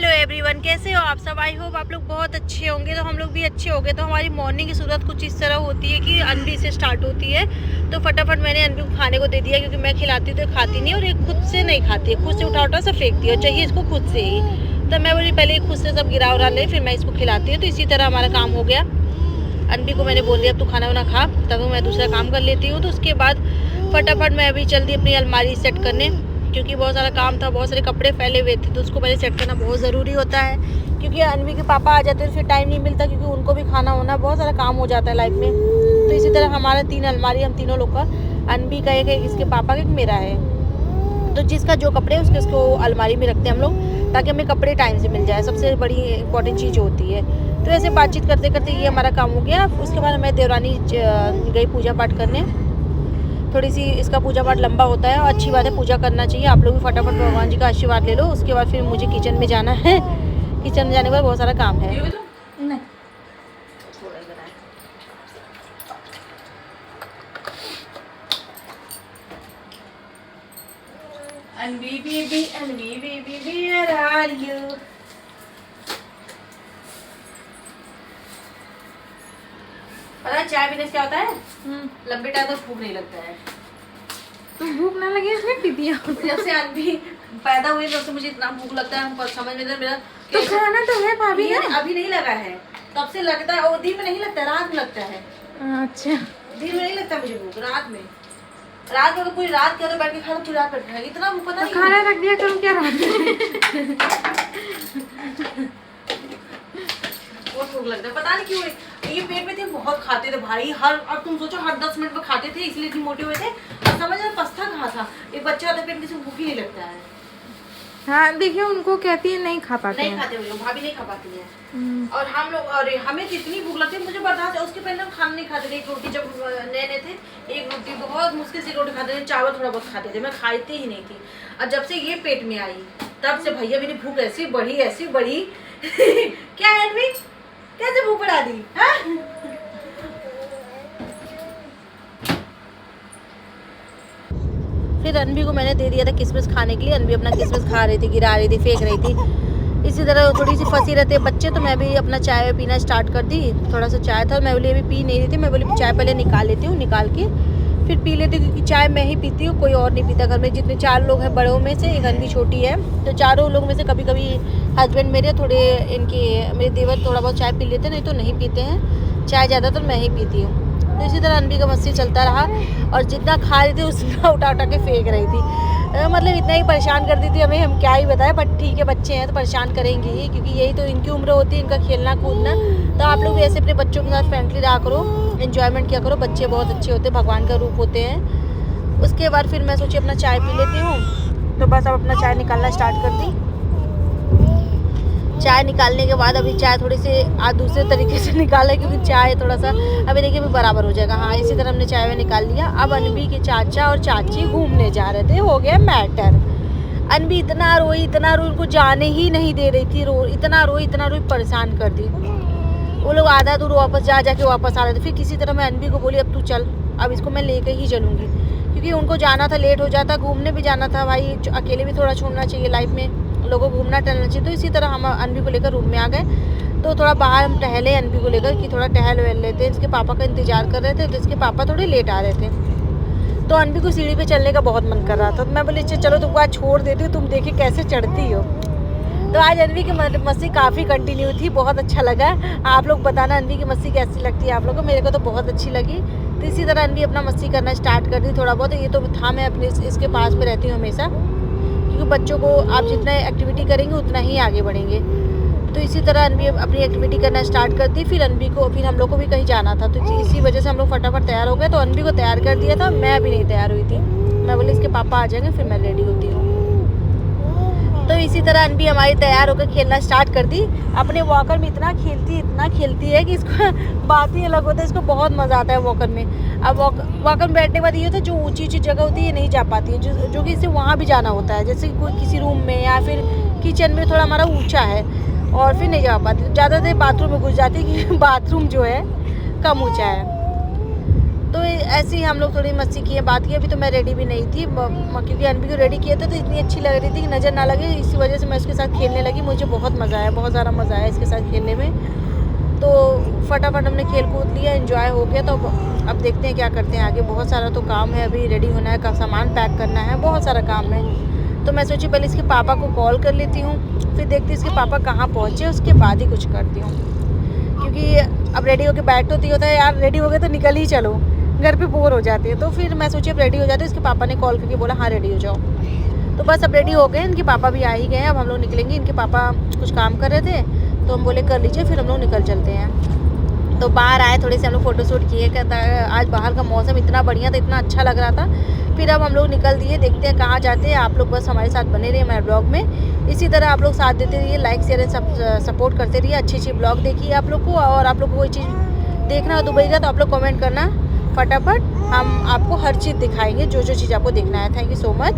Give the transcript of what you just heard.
Hello everyone, कैसे हो आप सब। आई होप आप लोग बहुत अच्छे होंगे। तो हम लोग भी अच्छे हो गए। तो हमारी मॉर्निंग की शुरुआत कुछ इस तरह होती है कि अनबी से स्टार्ट होती है। तो फटाफट मैंने अनबी को खाने को दे दिया, क्योंकि मैं खिलाती हूँ तो खाती नहीं और ये खुद से नहीं खाती है, खुद से उठा उठा सब फेंकती है और चाहिए इसको खुद से ही। तो मैं बोली पहले खुद से सब गिरा उरा ले, फिर मैं इसको खिलाती हूँ। तो इसी तरह हमारा काम हो गया। अनबी को मैंने बोल दिया अब तू खाना वाना खा, तब मैं दूसरा काम कर लेती हूँ। तो उसके बाद फटाफट मैं अभी चल दी अपनी अलमारी सेट करने, क्योंकि बहुत सारा काम था, बहुत सारे कपड़े फैले हुए थे। तो उसको पहले सेट करना बहुत ज़रूरी होता है, क्योंकि अनवी के पापा आ जाते हैं फिर टाइम नहीं मिलता, क्योंकि उनको भी खाना होना, बहुत सारा काम हो जाता है लाइफ में। तो इसी तरह हमारा 3 अलमारी, हम तीनों लोग का, अनवी का एक है, इसके पापा का एक, मेरा है। तो जिसका जो कपड़े उसके उसको अलमारी में रखते हैं हम लोग, ताकि हमें कपड़े टाइम से मिल जाए, सबसे बड़ी इंपॉर्टेंट चीज़ होती है। तो ऐसे बातचीत करते करते ये हमारा काम हो गया। उसके बाद मैं देवरानी गई पूजा पाठ करने। थोड़ी सी इसका पूजा पाठ लंबा होता है और अच्छी बात है, पूजा करना चाहिए। आप लोग भी फटाफट भगवान जी का आशीर्वाद ले लो। उसके बाद फिर मुझे किचन में जाना है। किचन में जाने के बाद बहुत सारा काम है। नहीं Anvi baby, where are you? पता है चाय पीने से क्या होता है? लंबे टाइम तक भूख नहीं लगता है। तो भूख ना लगे इसलिए पीती है। जब से अनवी पैदा हुई तब से मुझे इतना भूख लगता है, हम समझ में मेरा तो खाना तो है भाभी है। अभी नहीं लगा है, तब से लगता है। वो दिन में नहीं लगता है, रात में लगता है। अच्छा, दिन में नहीं लगता मुझे भूख, रात में अगर पूरी रात के अंदर बैठ के खा तो पूरी रात बैठ खाएगी, इतना भूख पता तो नहीं। खाना रख दिया करूँ क्या रात में? बहुत भूख लगता है, पता नहीं क्यों। ये पेट में थे, बहुत खाते थे भाई, हर, अब तुम सोचो हर 10 मिनट में खाते थे, इसलिए इतनी मोटे हुए थे। और समझ में पस्ता कहाँ था, एक बच्चा होता है पेट में से भूख ही नहीं लगता है। हाँ देखिए, उनको कहती है नहीं खा पाते नहीं खाते हुए भाभी नहीं खा पाती है। और हम लोग, और हमें तो इतनी भूख लगती है, मुझे बर्दाश्त है। उसके पहले हम खाना नहीं खाते थे। एक रोटी जब नए नए थे, एक रोटी बहुत मुश्किल से रोटी खाते थे, चावल थोड़ा बहुत खाते थे, मैं खाती ही नहीं थी। और जब से ये पेट में आई तब से भैया मेरी भूख ऐसी बढ़ी क्या है अनवी, कैसे भूख बढ़ा दी? फिर अनवी को मैंने दे दिया था किसमिस खाने के लिए। अनवी अपना किसमिस खा रही थी, गिरा रही थी, फेंक रही थी। इसी तरह थोड़ी सी फंसी रहती है बच्चे। तो मैं भी अपना चाय पीना स्टार्ट कर दी। थोड़ा सा चाय था, मैं बोली अभी पी नहीं रही थी, मैं बोली चाय पहले निकाल लेती हूँ, निकाल के फिर पी लेती हूँ, क्योंकि चाय मैं ही पीती हूँ, कोई और नहीं पीता घर में। जितने 4 लोग हैं बड़ों में से, एक अनवी छोटी है, तो चारों लोग में से कभी कभी हस्बैंड मेरे थोड़े, मेरे देवर थोड़ा बहुत चाय पी लेते हैं, नहीं तो नहीं पीते हैं चाय, ज़्यादातर मैं ही पीती हूँ। तो इसी तरह अनवी का मस्ती चलता रहा, और जितना खा रही थी उतना उठा उठा के फेंक रही थी। मतलब इतना ही परेशान करती थी हमें, हम क्या ही बताएं। बट ठीक है, बच्चे हैं तो परेशान करेंगे ही, क्योंकि यही तो इनकी उम्र होती है, इनका खेलना कूदना। तो आप लोग भी ऐसे अपने बच्चों के साथ फ्रेंडली रहा करो, एंजॉयमेंट किया करो। बच्चे बहुत अच्छे होते हैं, भगवान का रूप होते हैं। उसके बाद फिर मैं सोची अपना चाय पी लेती हूँ। तो बस अब अपना चाय निकालना स्टार्ट कर दी। चाय निकालने के बाद अभी चाय थोड़ी सी आज दूसरे तरीके से निकाला, क्योंकि चाय थोड़ा सा अभी देखिए भी बराबर हो जाएगा। हाँ, इसी तरह हमने चाय में निकाल लिया। अब अनवी के चाचा और चाची घूमने जा रहे थे, हो गया मैटर। अनवी इतना रोई, उनको जाने ही नहीं दे रही थी। इतना रोई, परेशान कर दी। वो लोग आधा दूर वापस जाके वापस आ रहे थे। फिर किसी तरह मैं अनवी को बोली अब तू चल, अब इसको मैं लेके ही चलूँगी, क्योंकि उनको जाना था, लेट हो जाता, घूमने भी जाना था भाई। अकेले भी थोड़ा छोड़ना चाहिए लाइफ में, लोगों को घूमना टहलना चाहिए। तो इसी तरह हम अनवी को लेकर रूम में आ गए। तो थोड़ा बाहर हम टहले अनवी को लेकर, कि थोड़ा टहल वहल लेते हैं। इसके पापा का इंतजार कर रहे थे, तो इसके पापा थोड़े लेट आ रहे थे। तो अनवी को सीढ़ी पे चलने का बहुत मन कर रहा था। तो मैं बोली चलो तुमको आज छोड़ देती हूँ, तुम देखिए कैसे चढ़ती हो। तो आज अनवी की मस्ती काफ़ी कंटिन्यू थी, बहुत अच्छा लगा। आप लोग बताना अनवी की मस्ती कैसी लगती है आप लोगों को। मेरे को तो बहुत अच्छी लगी। तो इसी तरह अनवी अपना मस्ती करना स्टार्ट कर दी थोड़ा बहुत। ये तो था, मैं अपने इसके पास में रहती हूँ हमेशा, क्योंकि बच्चों को आप जितना एक्टिविटी करेंगे उतना ही आगे बढ़ेंगे। तो इसी तरह अनवी अपनी एक्टिविटी करना स्टार्ट कर दी। फिर हम लोग को भी कहीं जाना था, तो इसी वजह से हम लोग फटाफट तैयार हो गए। तो अनवी को तैयार कर दिया था, मैं अभी नहीं तैयार हुई थी। मैं बोली इसके पापा आ जाएंगे फिर मैं रेडी होती हूँ। तो इसी तरह अनवी हमारी तैयार होकर खेलना स्टार्ट कर दी। अपने वॉकर में इतना खेलती है कि इसको बात ही अलग होता है। इसको बहुत मज़ा आता है वॉकर में। अब वॉकर में बैठने के बाद ये होता है, जो ऊंची जगह होती है ये नहीं जा पाती है, जो कि इसे वहाँ भी जाना होता है, जैसे कोई किसी रूम में या फिर किचन में थोड़ा हमारा ऊँचा है और फिर नहीं जा पाती। ज़्यादातर बाथरूम में घुस जाती है, क्योंकि बाथरूम जो है कम ऊँचा है। तो ऐसे ही हम लोग थोड़ी मस्ती किए, बात की। अभी तो मैं रेडी भी नहीं थी क्योंकि अनबी को रेडी किया था तो इतनी अच्छी लग रही थी कि नज़र ना लगे, इसी वजह से मैं उसके साथ खेलने लगी। मुझे बहुत मज़ा आया, बहुत ज़्यादा मज़ा आया इसके साथ खेलने में। तो फटाफट हमने खेल कूद लिया, एंजॉय हो गया। तो अब देखते हैं क्या करते हैं आगे। बहुत सारा तो काम है, अभी रेडी होना है, सामान पैक करना है, बहुत सारा काम है। तो मैं सोची पहले इसके पापा को कॉल कर लेती हूँ, फिर देखती हूँ इसके पापा कहाँ पहुँचे, उसके बाद ही कुछ करती हूँ। क्योंकि अब रेडी होकर बैठ तो होता है यार, रेडी हो गए तो निकल ही चलो, घर पे बोर हो जाते हैं। तो फिर मैं सोची अब रेडी हो जाते हैं। इसके पापा ने कॉल करके बोला हाँ रेडी हो जाओ। तो बस अब रेडी हो गए, इनके पापा भी आ ही गए हैं। अब हम लोग निकलेंगे। इनके पापा कुछ काम कर रहे थे तो हम बोले कर लीजिए, फिर हम लोग निकल चलते हैं। तो बाहर आए, थोड़े से हम लोग फ़ोटो शूट किए। आज बाहर का मौसम इतना बढ़िया था, इतना अच्छा लग रहा था। फिर अब हम लोग निकल दिए, देखते हैं कहाँ जाते हैं। आप लोग बस हमारे साथ बने रहिए हमारे ब्लॉग में। इसी तरह आप लोग साथ देते रहिए, लाइक शेयर सपोर्ट करते रहिए। अच्छी अच्छी ब्लॉग देखिए आप लोग को, और आप लोग को कोई चीज़ देखना हो दुबई का तो आप लोग कमेंट करना फटाफट, हम आपको हर चीज़ दिखाएंगे, जो जो चीज़ आपको देखना है। Thank you so much.